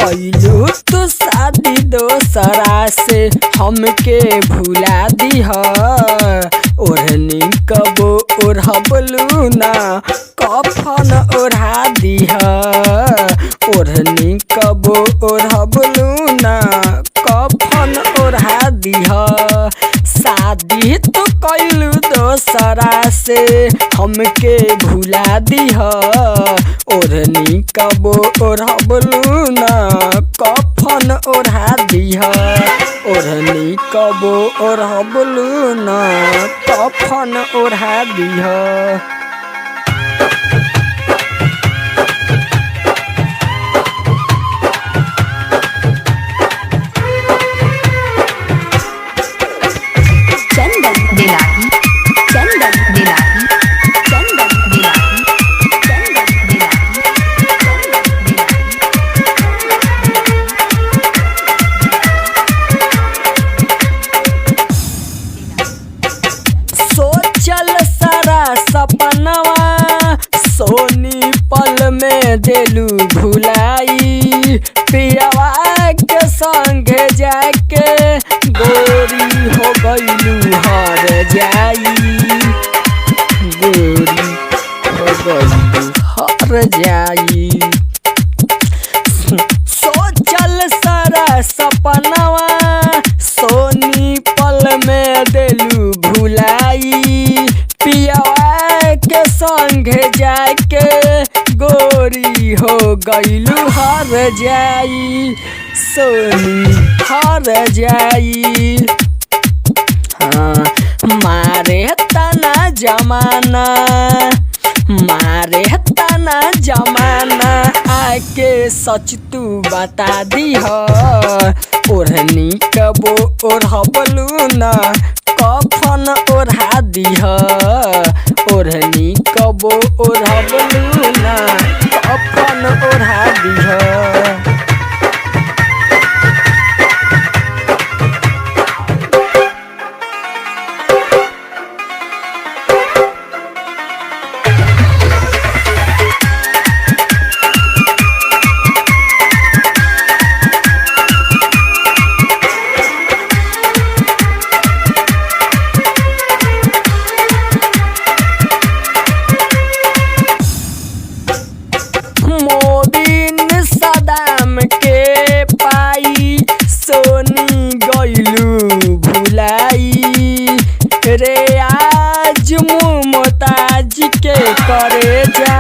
कैलू तू शादी दोसरा से हमके भुला दीह। ओढ़नी कबो ओढ़बलू ना कफन ओढ़ा दीह। ओढ़नी कबो ओढ़बलू ना कफन ओढ़ा दीह। शादी तो कैलू दोसरा से हमके भुला दीह। ओढ़नी कबो ओढ़बलू ना कफन ओढ़ा दीह। ओढ़नी कबो ओढ़बलू ना कफन ओढ़ा दीह। सोचल सारा सपनवा सोनी पल में देलू भुलाई। पियवा के संगे जाके गोरी हो गईलू हर जाई। गोरी हो गईलू हर जाई। सोचल सारा सपनवा सोनी पल में देलू भुलाई। पियवा के संगे जाके गोरी हो गईलू हर जाई। सोनी हर जाई। हाँ मारे तना जमाना मारे तना जमाना आके सच तू बता दीह। ओढ़नी कबो ओढ़बलू ना कफन ओढ़ा दीह। ओढ़नी कबो ओढ़बलू ना कफन ओढ़ा दीह। मोबिन सदाम के पाई सोनी गईलू भुलाई। रे आज मुमताज के करे जा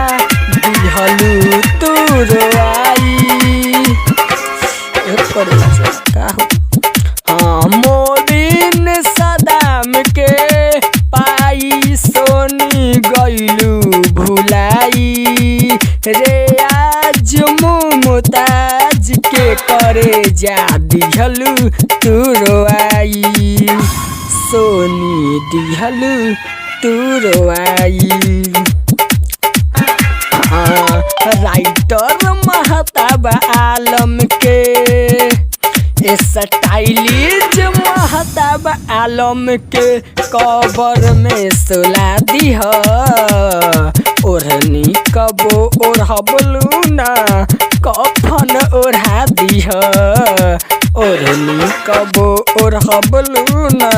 दिहलू तू रोआई। हाँ मोबिन सदाम के पाई सोनी गईलू भुलाई। रे आज मुमताज के करे जा दिहलू तू रोआई। सोनी दिहलू तू रोआई। राइटर महताब आलम के स्टाइलिश महताब आलम के कबर में सुला दीह। ओढ़नी कबो ओढ़बलू ना कफन ओढ़ा दीह। ओढ़नी कबो ओढ़बलू ना